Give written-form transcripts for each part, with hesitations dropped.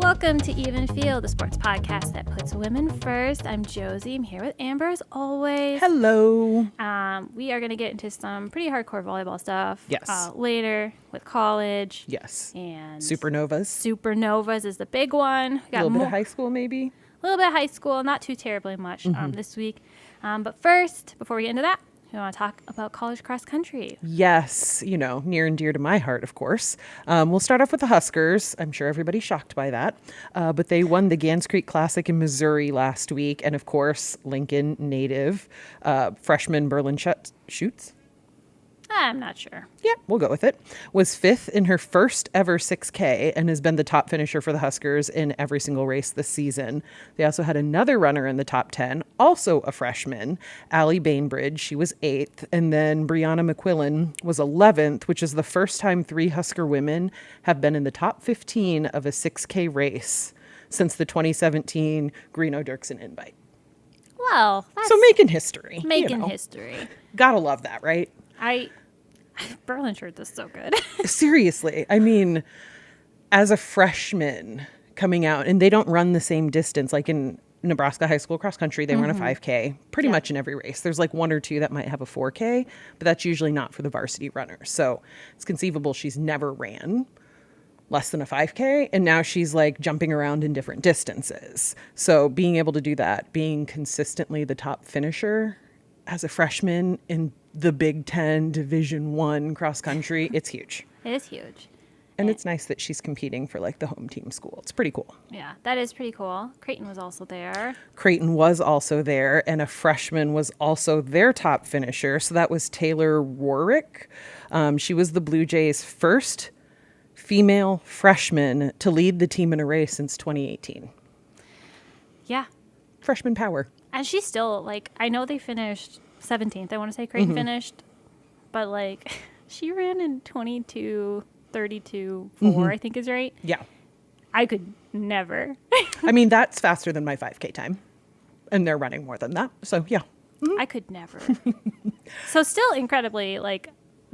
Welcome to Even Feel, the sports podcast that puts women first. I'm Josie. I'm here with Ambre as always. Hello. We are going to get into some pretty hardcore volleyball stuff later with college. Yes. And Supernovas. Supernovas is the big one. A little bit of high school, maybe? A little bit of high school, not too terribly much this week. But first, before we get into that, we want to talk about college cross country. Yes, near and dear to my heart, of course. We'll start off with the Huskers. I'm sure everybody's shocked by that. But they won the Gans Creek Classic in Missouri last week. And, of course, Lincoln native freshman Berlin Schutz. I'm not sure. Yeah, we'll go with it. Was fifth in her first ever 6K and has been the top finisher for the Huskers in every single race this season. They also had another runner in the top 10, also a freshman, Allie Bainbridge. She was 8th. And then Brianna McQuillan was 11th, which is the first time 3 Husker women have been in the top 15 of a 6K race since the 2017 Greeno-Dirksen invite. Well, that's so making history. History. Gotta love that, right? Berlin shirt is so good. Seriously. I mean, as a freshman coming out, and they don't run the same distance. Like in Nebraska high school cross country, they run a 5K pretty much in every race. There's like 1 or 2 that might have a 4K, but that's usually not for the varsity runners. So it's conceivable she's never ran less than a 5K, and now she's like jumping around in different distances. So being able to do that, being consistently the top finisher as a freshman in the Big Ten Division I cross country, it's huge. It is huge. And it's nice that she's competing for like the home team school. It's pretty cool. Yeah, that is pretty cool. Creighton was also there. Creighton was also there, and a freshman was also their top finisher. So that was Taylor Warwick. She was the Blue Jays' first female freshman to lead the team in a race since 2018. Yeah. Freshman power. And she's still, like, I know they finished 17th. I want to say Creighton finished. But, like, she ran in 22:32.4, I think is right. Yeah. I could never. I mean, that's faster than my 5K time. And they're running more than that. So, yeah. I could never. So still incredibly, like,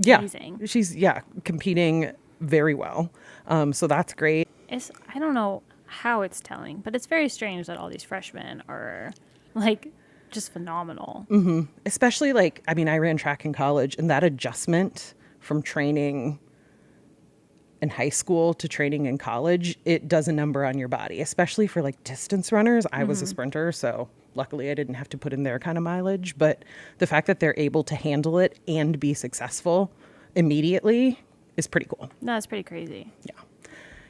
amazing. She's, competing very well. So that's great. I don't know how it's telling, but it's very strange that all these freshmen are, like, just phenomenal. Mm-hmm. Especially, like, I mean, I ran track in college, and that adjustment from training in high school to training in college, it does a number on your body, especially for, like, distance runners. I was a sprinter, so luckily I didn't have to put in their kind of mileage. But the fact that they're able to handle it and be successful immediately is pretty cool. No, it's pretty crazy. Yeah.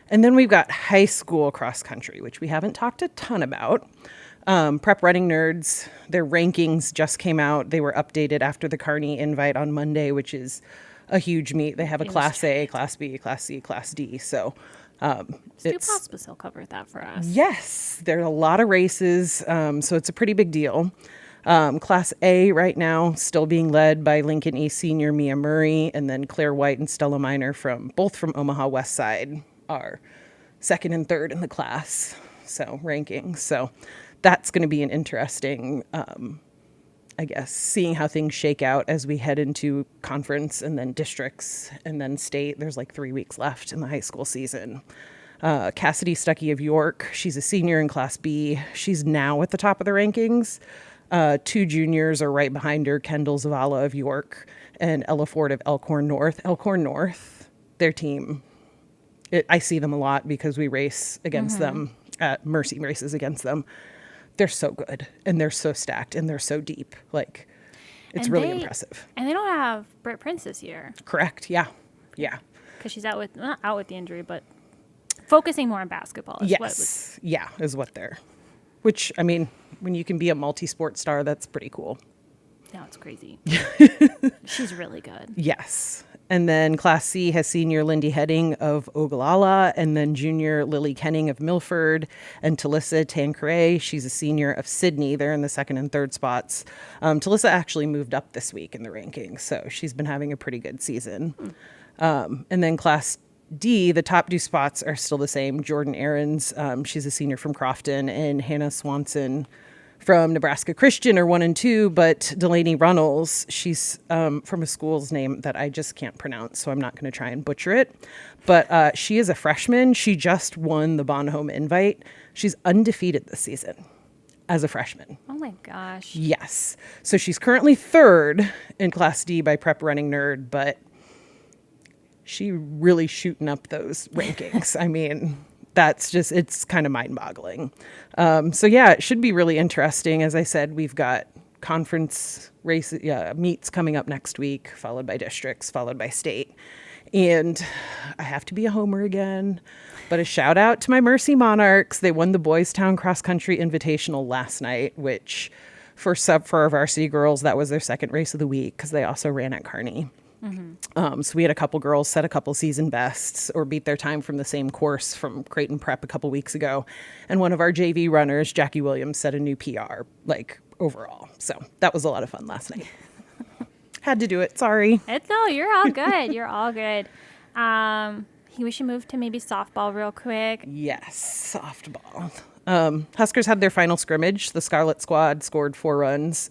And then we've got high school cross country, which we haven't talked a ton about. Prep Running Nerds, their rankings just came out. They were updated after the Kearney invite on Monday, which is a huge meet. They have a Class A, Class B, Class C, Class D. So Stu Pospisil covered that for us. Yes, there are a lot of races, so it's a pretty big deal. Class A right now still being led by Lincoln East senior Mia Murray, and then Claire White and Stella Miner both from Omaha West Side are 2nd and 3rd in the class, so rankings. So that's going to be an interesting, I guess, seeing how things shake out as we head into conference and then districts and then state. There's like 3 weeks left in the high school season. Cassidy Stuckey of York, she's a senior in Class B. She's now at the top of the rankings. 2 juniors are right behind her, Kendall Zavala of York and Ella Ford of Elkhorn North. Elkhorn North, their team, I see them a lot because we race against them at Mercy races against them. They're so good, and they're so stacked, and they're so deep. Like, it's really impressive. And they don't have Britt Prince this year. Correct, yeah. Because she's not out with the injury, but focusing more on basketball. Is what they're. Which, I mean, when you can be a multi-sport star, that's pretty cool. No, it's crazy. She's really good. Yes. And then Class C has senior Lindy Heading of Ogallala, and then junior Lily Kenning of Milford, and Talissa Tancre. She's a senior of Sydney. They're in the 2nd and 3rd spots. Talissa actually moved up this week in the rankings, so she's been having a pretty good season. And then Class D, the top 2 spots are still the same. Jordan Aarons, she's a senior from Crofton, and Hannah Swanson from Nebraska Christian are 1 and 2, but Delaney Runnels, she's from a school's name that I just can't pronounce, so I'm not going to try and butcher it. But she is a freshman. She just won the Bonhomme Invite. She's undefeated this season as a freshman. Oh my gosh. Yes. So she's currently 3rd in Class D by Prep Running Nerd, but she really shooting up those rankings. I mean, it's kind of mind-boggling. So yeah, it should be really interesting. As I said, we've got conference meets coming up next week, followed by districts, followed by state. And I have to be a homer again, but a shout out to my Mercy Monarchs. They won the Boys Town Cross Country Invitational last night, which for our varsity girls, that was their second race of the week because they also ran at Kearney. So we had a couple girls set a couple season bests or beat their time from the same course from Creighton Prep a couple weeks ago. And one of our JV runners, Jackie Williams, set a new PR, overall. So that was a lot of fun last night. Had to do it. Sorry. No, you're all good. You're all good. We should move to maybe softball real quick. Yes, softball. Huskers had their final scrimmage. The Scarlet Squad scored 4 runs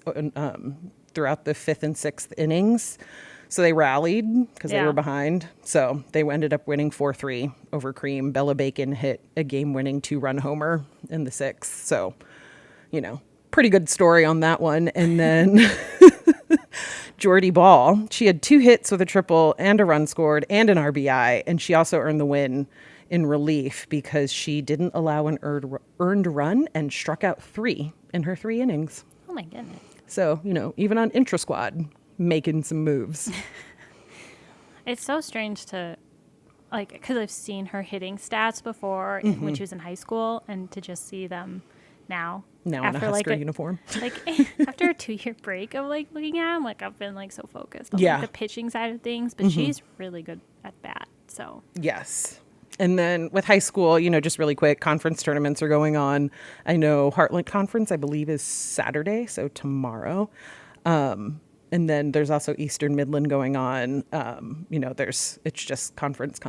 throughout the 5th and 6th innings. So they rallied because they were behind. So they ended up winning 4-3 over Cream. Bella Bacon hit a game-winning 2-run homer in the 6th. So, pretty good story on that one. And then Jordy Ball, she had 2 hits with a triple and a run scored and an RBI. And she also earned the win in relief because she didn't allow an earned run and struck out 3 in her 3 innings. Oh, my goodness. So, even on intra-squad, making some moves. It's so strange to, because I've seen her hitting stats before when she was in high school, and to just see them now in a Husker uniform. After a 2-year break of looking at them, I've been so focused on the pitching side of things, but she's really good at bat. So yes. And then with high school, just really quick, conference tournaments are going on. I know Heartland Conference, I believe, is Saturday, so tomorrow. And then there's also Eastern Midland going on. It's just conference.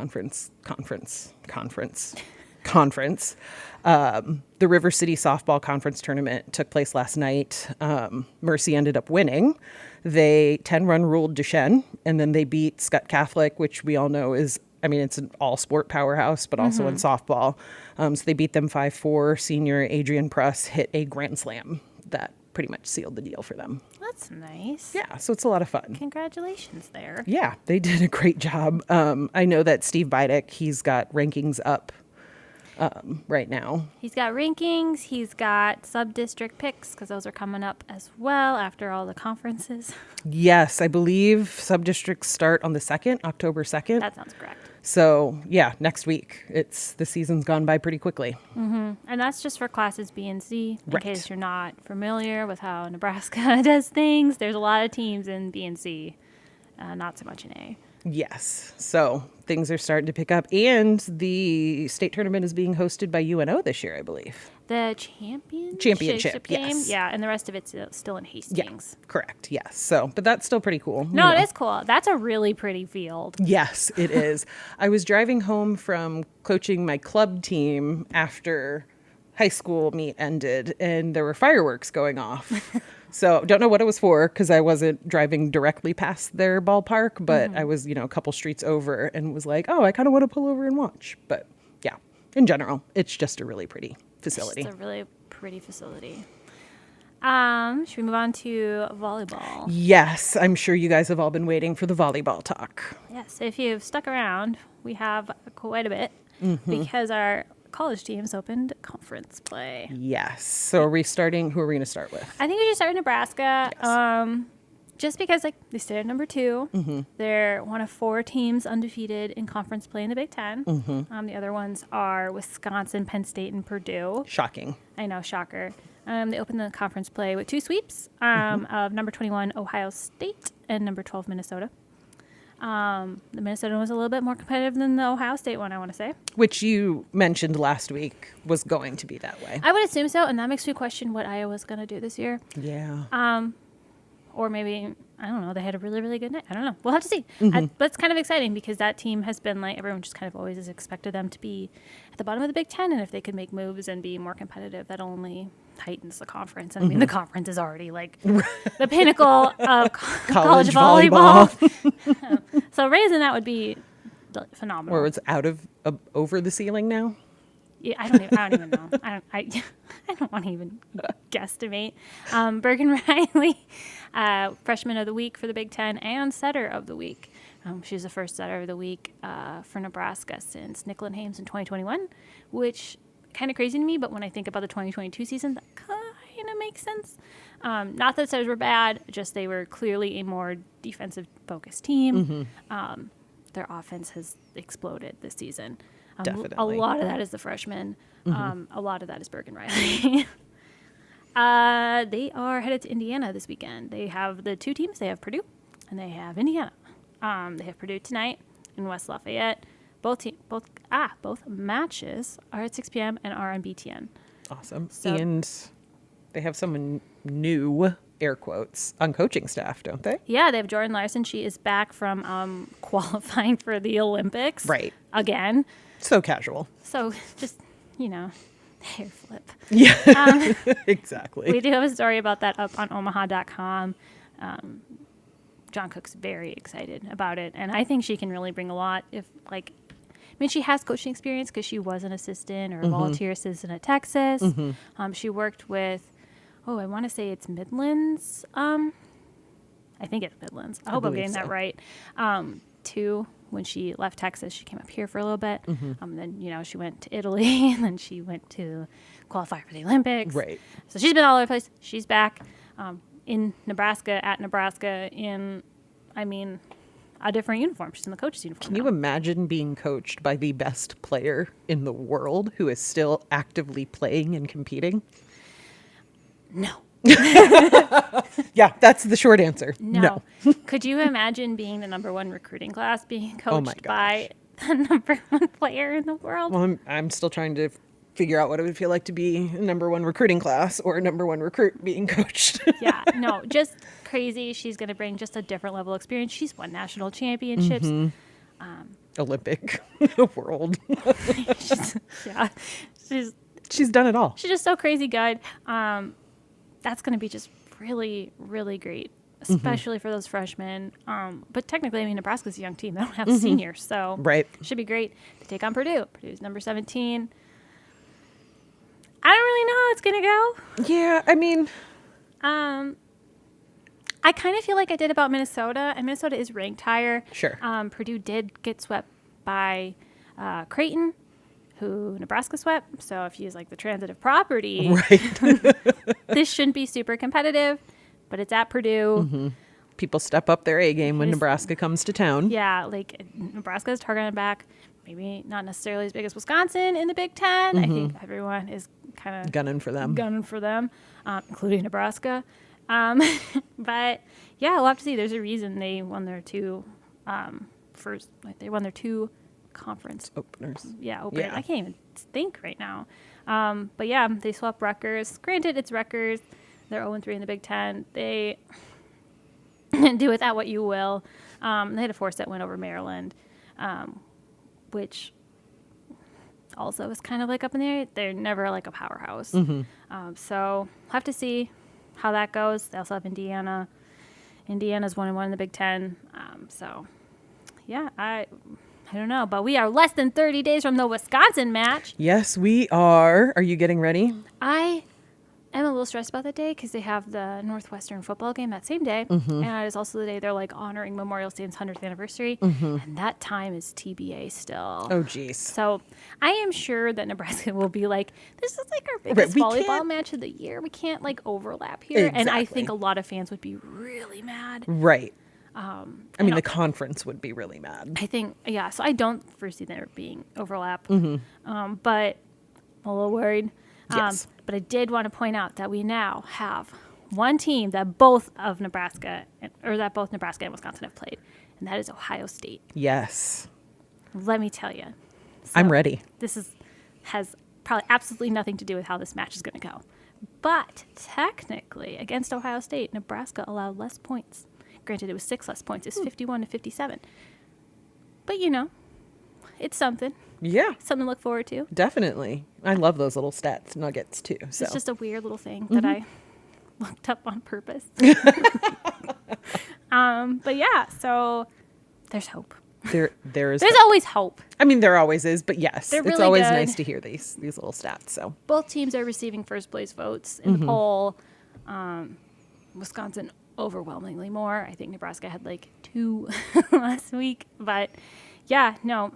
The River City Softball Conference Tournament took place last night. Mercy ended up winning. They 10-run ruled Duchesne, and then they beat Scott Catholic, which we all know it's an all-sport powerhouse, but also in softball. So they beat them 5-4. Senior Adrian Pruss hit a grand slam that pretty much sealed the deal for them. That's nice. Yeah, so it's a lot of fun. Congratulations there. Yeah, they did a great job. I know that Steve Bidek, he's got rankings up right now. He's got rankings. He's got sub-district picks because those are coming up as well after all the conferences. Yes, I believe sub-districts start on the 2nd, October 2nd. That sounds correct. So, yeah, next week. The season's gone by pretty quickly. Mm-hmm. And that's just for classes B and C. In case you're not familiar with how Nebraska does things, there's a lot of teams in B and C, not so much in A. Yes. So things are starting to pick up. And the state tournament is being hosted by UNO this year, I believe. The championship game? Yes. Yeah, and the rest of it's still in Hastings. Yeah, correct, yes. So, but that's still pretty cool. No, it is cool. That's a really pretty field. Yes, it is. I was driving home from coaching my club team after high school meet ended, and there were fireworks going off. So don't know what it was for because I wasn't driving directly past their ballpark, but I was, a couple streets over and was like, oh, I kind of want to pull over and watch. But yeah, in general, it's just a really pretty facility. It's a really pretty facility. Should we move on to volleyball? Yes, I'm sure you guys have all been waiting for the volleyball talk. Yes, if you've stuck around, we have quite a bit because our college teams opened conference play. Yes. So are we starting? Who are we going to start with? I think we should start in Nebraska. Yes. Just because they stayed at number 2. They're one of 4 teams undefeated in conference play in the Big Ten. The other ones are Wisconsin, Penn State, and Purdue. Shocking. I know, shocker. They opened the conference play with 2 sweeps of number 21 Ohio State and number 12 Minnesota. The Minnesota was a little bit more competitive than the Ohio State one, I want to say. Which you mentioned last week was going to be that way. I would assume so, and that makes me question what Iowa's going to do this year. Yeah. Or maybe, I don't know. They had a really, really good night. I don't know. We'll have to see. But it's kind of exciting because that team has been like, everyone just kind of always has expected them to be at the bottom of the Big Ten. And if they could make moves and be more competitive, that only heightens the conference. And I mean, the conference is already like the pinnacle of college volleyball. So raising that would be phenomenal. Or it's over the ceiling now. Yeah, I don't even know. I don't want to even guesstimate. Bergen Riley, freshman of the week for the Big Ten and setter of the week. She's the first setter of the week for Nebraska since Nicklin Hames in 2021, which kind of crazy to me. But when I think about the 2022 season, that kind of makes sense. Not that setters were bad, just they were clearly a more defensive focused team. Their offense has exploded this season. Definitely. A lot of that is the freshmen. A lot of that is Bergen Riley. They are headed to Indiana this weekend. They have the two teams. They have Purdue and they have Indiana. They have Purdue tonight in West Lafayette. Both matches are at 6 p.m. and are on BTN. Awesome. So, and they have someone new, air quotes, on coaching staff, don't they? Yeah, they have Jordan Larson. She is back from qualifying for the Olympics. Right. Again. So casual. So just, hair flip. Yeah, exactly. We do have a story about that up on omaha.com. John Cook's very excited about it. And I think she can really bring a lot she has coaching experience because she was an assistant or a volunteer assistant at Texas. She worked with, I want to say it's Midlands. I think it's Midlands. I hope I'm getting that right. Too. When she left Texas, she came up here for a little bit. Then, she went to Italy, and then she went to qualify for the Olympics. Right. So she's been all over the place. She's back in Nebraska, at Nebraska, in, a different uniform. She's in the coach's uniform. Can you imagine being coached by the best player in the world who is still actively playing and competing? No. Yeah, that's the short answer. No. Could you imagine being the number one recruiting class being coached my by the number one player in the world? Well, I'm still trying to figure out what it would feel like to be a number one recruiting class or a number one recruit being coached. Yeah, no, just crazy. She's going to bring just a different level of experience. She's won national championships. Olympic, world. She's done it all. She's just so crazy good. That's going to be just really, really great, especially for those freshmen. But technically, Nebraska's a young team. They don't have seniors, so right. It should be great to take on Purdue. Purdue's number 17. I don't really know how it's going to go. Yeah, I kind of feel like I did about Minnesota, and Minnesota is ranked higher. Sure. Purdue did get swept by Creighton, who Nebraska swept. So if you use the transitive property, right. This shouldn't be super competitive, but it's at Purdue. People step up their A game when Nebraska comes to town. Yeah, Nebraska's target on back. Maybe not necessarily as big as Wisconsin in the Big Ten. I think everyone is kind of gunning for them, including Nebraska. But yeah, we'll have to see. There's a reason they won their two conference openers. Yeah, openers. I can't even think right now. But yeah, they swept Rutgers. Granted, it's Rutgers. They're 0-3 in the Big Ten. They do with that what you will. They had a 4-set win over Maryland, which also is kind of up in the air. They're never a powerhouse. So we'll have to see how that goes. They also have Indiana. Indiana's 1-1 in the Big Ten. So yeah, I don't know, but we are less than 30 days from the Wisconsin match. Yes, we are. Are you getting ready? I am a little stressed about that day because they have the Northwestern football game that same day. And it is also the day they're honoring Memorial State's 100th anniversary. And that time is TBA still. Oh, geez. So I am sure that Nebraska will be this is our biggest volleyball match of the year. We can't overlap here. Exactly. And I think a lot of fans would be really mad. Right. The conference would be really mad. I think, yeah. So I don't foresee there being overlap. But I'm a little worried. Yes. But I did want to point out that we now have one team that both Nebraska and Wisconsin have played, and that is Ohio State. Yes. Let me tell you. So I'm ready. This has probably absolutely nothing to do with how this match is going to go. But technically, against Ohio State, Nebraska allowed less points Granted, it was 6 less points. It's 51 to 57. But, you know, it's something. Yeah. Something to look forward to. Definitely. I love those little stats nuggets too. So It's just a weird little thing that I looked up on purpose. But yeah, so there's hope. There's There's always hope. I mean, there always is, but yes, They're it's really always good. nice to hear these little stats. So Both teams are receiving first place votes in the poll. Wisconsin overwhelmingly more. I think Nebraska had like 2 last week. But yeah, no,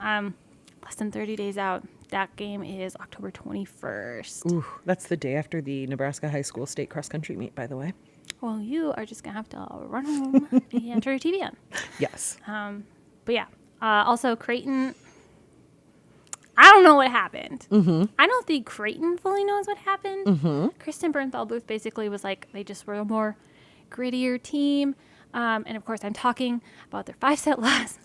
less than 30 days out. That game is October 21st. ooh, that's the day after the Nebraska high school state cross country meet, by the way. Well, you are just going to have to run home and turn your TV on. Yes. But yeah, also Creighton, I don't know what happened. I don't think Creighton fully knows what happened. Kristen Bernthal Booth basically was like, they just were a more grittier team. And of course, I'm talking about their 5-set loss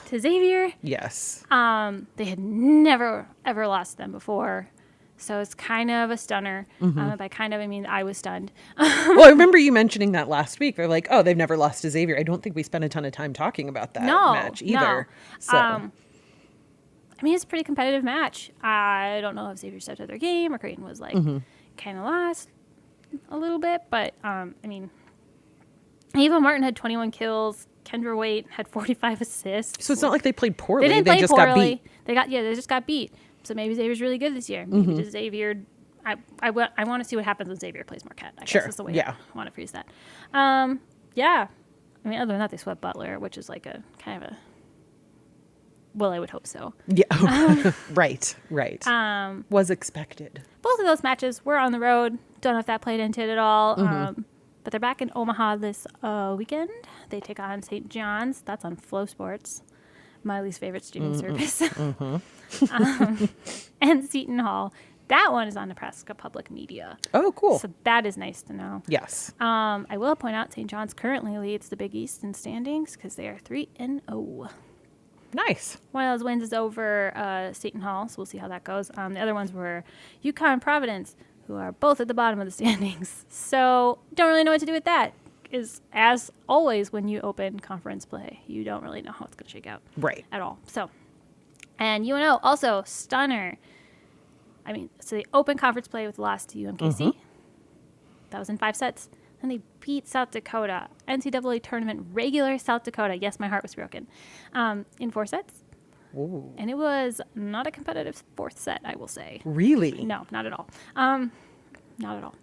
to Xavier. Yes. They had never, ever lost to them before. So it's kind of a stunner. By kind of, I mean, I was stunned. Well, I remember you mentioning that last week. They're like, oh, they've never lost to Xavier. I don't think we spent a ton of time talking about that match either. No. So I mean, it's a pretty competitive match. I don't know if Xavier stepped up their game or Creighton was like kind of lost a little bit. But, I mean, Ava Martin had 21 kills. Kendra Waite had 45 assists. So it's not like they played poorly. They didn't play just poorly. got beat. They just got beat. So maybe Xavier's really good this year. Maybe just Xavier. I want to see what happens when Xavier plays Marquette. I guess is the way I want to phrase that. Yeah. I mean, other than that, they swept Butler, which is like a kind of a. Well, I would hope so. Yeah. Right. Was expected. Both of those matches were on the road. Don't know if that played into it at all. But they're back in Omaha this weekend. They take on St. John's. That's on Flow Sports, my least favorite streaming service. And Seton Hall. That one is on Nebraska Public Media. Oh, cool. So that is nice to know. Yes. I will point out St. John's currently leads the Big East in standings because they are 3-0. Nice. One of those wins is over Seton Hall, so we'll see how that goes. The other ones were UConn and Providence, who are both at the bottom of the standings. So don't really know what to do with that. Is as always when you open conference play, you don't really know how it's going to shake out. Right. At all. So, and UNO also stunner. I mean, so they open conference play with a loss to UMKC. That was in 5 sets. And they beat South Dakota, NCAA tournament regular South Dakota. Yes, my heart was broken. In 4 sets. Ooh. And it was not a competitive 4th set, I will say. Really? No, not at all. Not at all.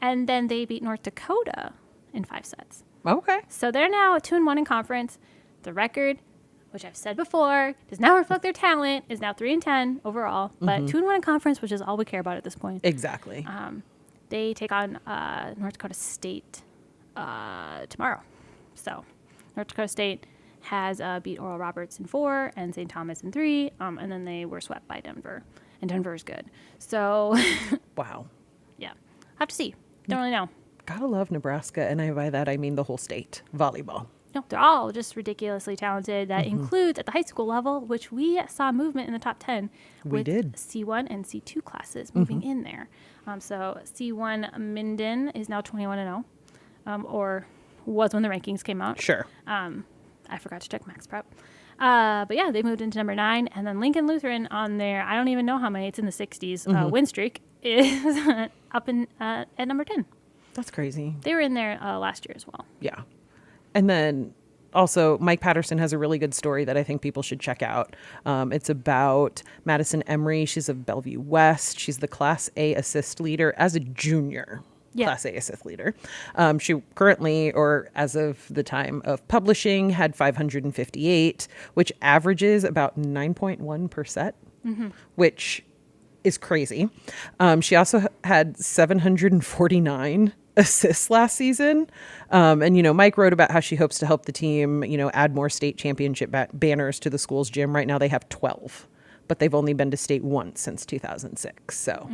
And then they beat North Dakota in 5 sets. Okay. So they're now 2-1 in conference. The record, which I've said before, does not reflect their talent, is now 3-10 overall. But 2-1 in conference, which is all we care about at this point. Exactly. They take on North Dakota State tomorrow. So North Dakota State has beat Oral Roberts in 4 and St. Thomas in 3. And then they were swept by Denver. And Denver is good. So, wow. Yeah. Have to see. Don't really know. Gotta love Nebraska. And by that, I mean the whole state. Volleyball. No, they're all just ridiculously talented. That includes at the high school level, which we saw movement in the top 10. We did. C1 and C2 classes moving in there. So C1 Minden is now 21-0, or was when the rankings came out. Sure. I forgot to check Max Prep. But yeah, they moved into number 9. And then Lincoln Lutheran on their, I don't even know how many, it's in the 60s, win streak, is up at number 10. That's crazy. They were in there last year as well. Yeah. And then also Mike Patterson has a really good story that I think people should check out. It's about Madison Emery. She's of Bellevue West. She's the Class A assist leader as a junior. Yeah. Class A assist leader. She currently, or as of the time of publishing, had 558, which averages about 9.1%, which is crazy. She also had 749 assists last season. And, Mike wrote about how she hopes to help the team, add more state championship banners to the school's gym. Right now they have 12, but they've only been to state once since 2006. So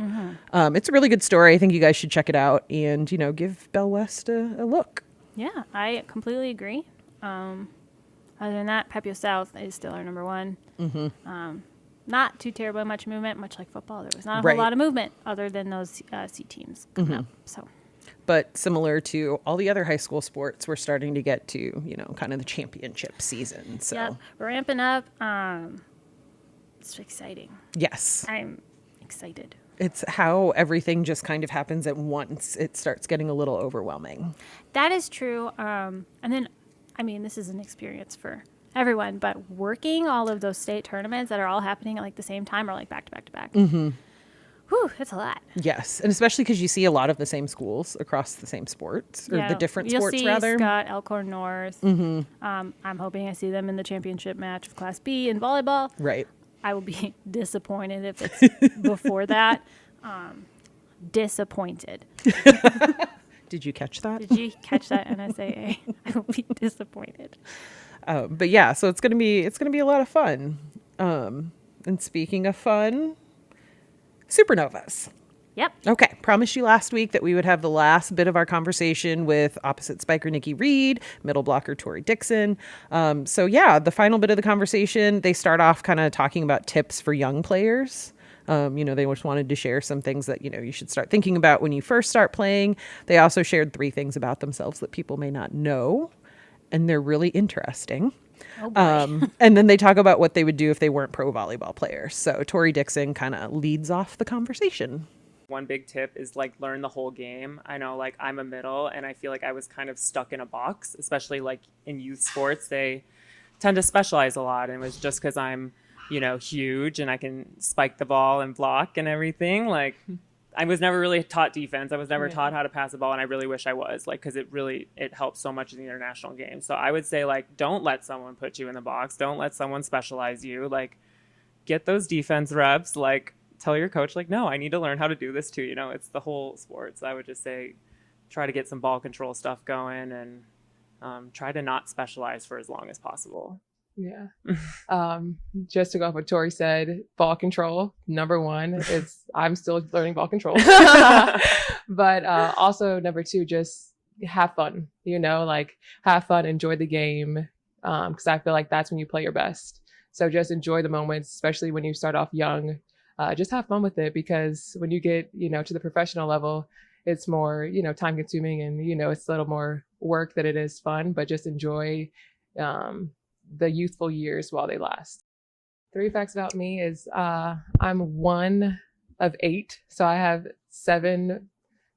it's a really good story. I think you guys should check it out and, give Bell West a look. Yeah, I completely agree. Other than that, Pepio South is still our number 1. Not too terribly much movement, much like football. There was not a whole lot of movement other than those C teams coming up. So But similar to all the other high school sports, we're starting to get to, kind of the championship season. So Yep, we're ramping up. It's exciting. yes, I'm excited. it's how everything just kind of happens at once. It starts getting a little overwhelming. That is true. And then, this is an experience for everyone, but working all of those state tournaments that are all happening at like the same time or like back to back to back. Mm-hmm. Whew, it's a lot. Yes, and especially because you see a lot of the same schools across the same sports, or the different sports, rather. You'll see Scott, Elkhorn North. Mm-hmm. I'm hoping I see them in the championship match of Class B in volleyball. Right. I will be disappointed if it's before that. Disappointed. Did you catch that? Did you catch that, NSAA? I will be disappointed. But yeah, so it's gonna be a lot of fun. And speaking of fun, Supernovas. Yep. Okay. Promised you last week that we would have the last bit of our conversation with opposite spiker Nikki Reed, middle blocker Tori Dixon. So yeah, the final bit of the conversation, they start off kind of talking about tips for young players. They just wanted to share some things that, you should start thinking about when you first start playing. They also shared 3 things about themselves that people may not know, and they're really interesting. Oh boy. And then they talk about what they would do if they weren't pro volleyball players. So Tori Dixon kind of leads off the conversation. One big tip is like learn the whole game. I know like I'm a middle and I feel like I was kind of stuck in a box, especially like in youth sports. They tend to specialize a lot. And it was just because I'm, huge and I can spike the ball and block and everything. Like I was never really taught defense. I was never taught how to pass the ball. And I really wish I was, like, because it helps so much in the international game. So I would say, like, don't let someone put you in the box. Don't let someone specialize you. Like, get those defense reps. Like, tell your coach, like, no, I need to learn how to do this too. It's the whole sport. So I would just say try to get some ball control stuff going and try to not specialize for as long as possible. Yeah. Just to go off what Tori said, ball control, number 1 is I'm still learning ball control. But also number 2, just have fun, like have fun, enjoy the game. Cause I feel like that's when you play your best. So just enjoy the moments, especially when you start off young. Just have fun with it, because when you get, to the professional level, it's more, time consuming and, it's a little more work than it is fun, but just enjoy, the youthful years while they last. 3 facts about me is I'm 1 of 8. So I have 7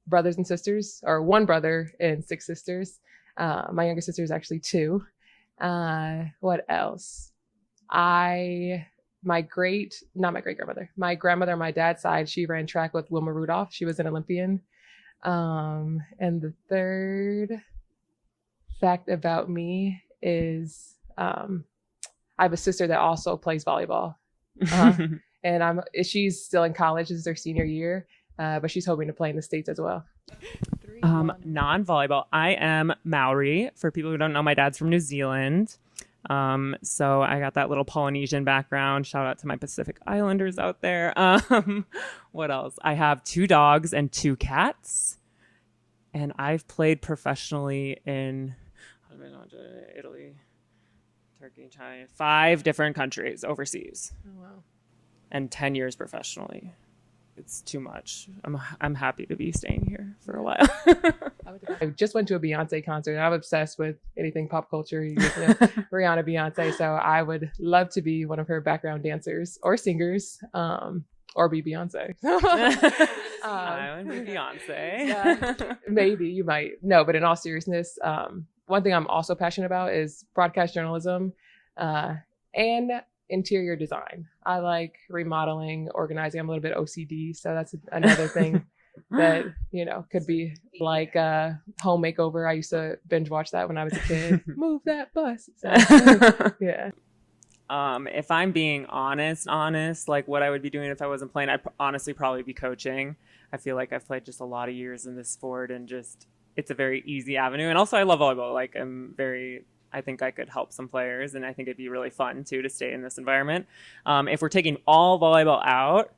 brothers and sisters, or 1 brother and 6 sisters. My younger sister is actually 2. What else? My grandmother on my dad's side, she ran track with Wilma Rudolph. She was an Olympian. And the 3rd fact about me is I have a sister that also plays volleyball, and she's still in college. This is her senior year, but she's hoping to play in the States as well. Non-volleyball. I am Maori. For people who don't know, my dad's from New Zealand. So I got that little Polynesian background. Shout out to my Pacific Islanders out there. What else? I have 2 dogs and 2 cats, and I've played professionally in Italy, Turkey, China, 5 different countries overseas. Oh, wow. And 10 years professionally. It's too much. I'm happy to be staying here for a while. I just went to a Beyonce concert, and I'm obsessed with anything pop culture. Rihanna, Beyonce. So I would love to be one of her background dancers or singers, or be Beyonce. I would be Beyonce. Yeah, maybe you might. No, but in all seriousness, one thing I'm also passionate about is broadcast journalism and interior design. I like remodeling, organizing. I'm a little bit OCD, so that's another thing that could be like a home makeover. I used to binge watch that when I was a kid. Move that bus. So, yeah. If I'm being honest, like what I would be doing if I wasn't playing, I'd honestly probably be coaching. I feel like I've played just a lot of years in this sport, and just it's a very easy avenue. And also I love volleyball. Like I think I could help some players, and I think it'd be really fun too to stay in this environment. If we're taking all volleyball out,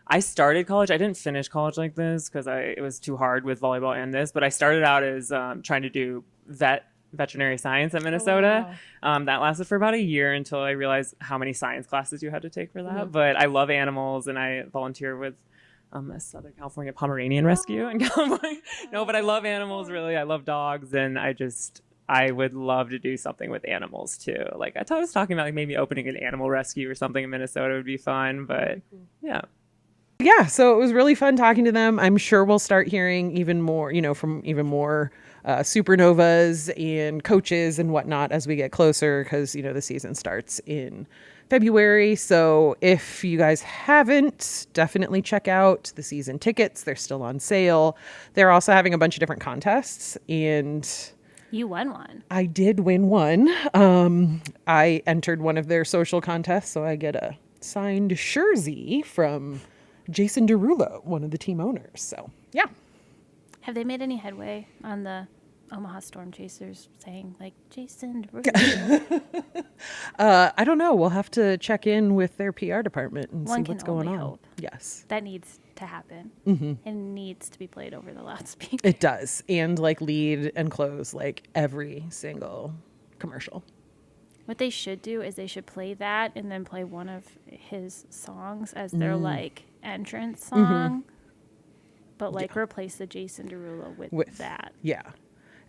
I started college. I didn't finish college like this because it was too hard with volleyball and this, but I started out as trying to do veterinary science at Minnesota. Oh, wow. That lasted for about a year until I realized how many science classes you had to take for that. Mm-hmm. But I love animals, and I volunteer with a Southern California Pomeranian rescue in California. No, but I love animals, really. I love dogs, and I would love to do something with animals too. Like I was talking about like maybe opening an animal rescue or something in Minnesota would be fun, but yeah. Yeah, so it was really fun talking to them. I'm sure we'll start hearing even more, from even more supernovas and coaches and whatnot as we get closer because, the season starts in February. So if you guys haven't, definitely check out the season tickets. They're still on sale. They're also having a bunch of different contests, and You won one. I did win one. I entered one of their social contests, so I get a signed jersey from Jason Derulo, one of the team owners. So, yeah. Have they made any headway on the Omaha Storm Chasers saying, like, Jason Derulo? I don't know. We'll have to check in with their PR department and One see can what's going only on. hope. Yes. That needs to happen. And needs to be played over the loudspeaker. It does. And lead and close every single commercial. What they should do is they should play that and then play one of his songs as their entrance song. But replace the Jason Derulo with that. Yeah.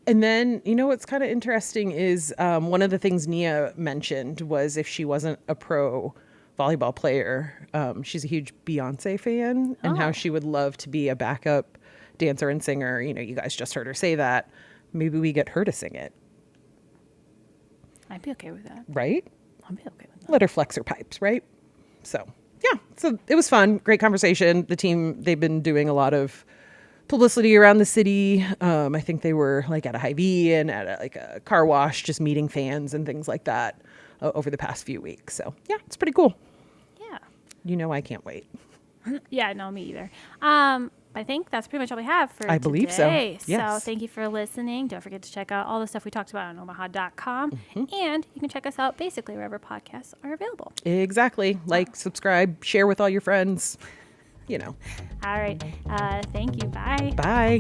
And then, what's kind of interesting is one of the things Nia mentioned was if she wasn't a pro volleyball player, she's a huge Beyonce fan and how she would love to be a backup dancer and singer. You guys just heard her say that. Maybe we get her to sing it. I'd be okay with that. Right? I'd be okay with that. Let her flex her pipes, right? So, yeah. So it was fun. Great conversation. The team, they've been doing a lot of publicity around the city. I think they were at a Hy-Vee and at a car wash, just meeting fans and things like that over the past few weeks. So, yeah, it's pretty cool. Yeah. I can't wait. Yeah, no, me either. I think that's pretty much all we have for I believe so. today. Yes. So thank you for listening. Don't forget to check out all the stuff we talked about on omaha.com. And you can check us out basically wherever podcasts are available. Exactly. Subscribe, share with all your friends. All right. Thank you. Bye. Bye.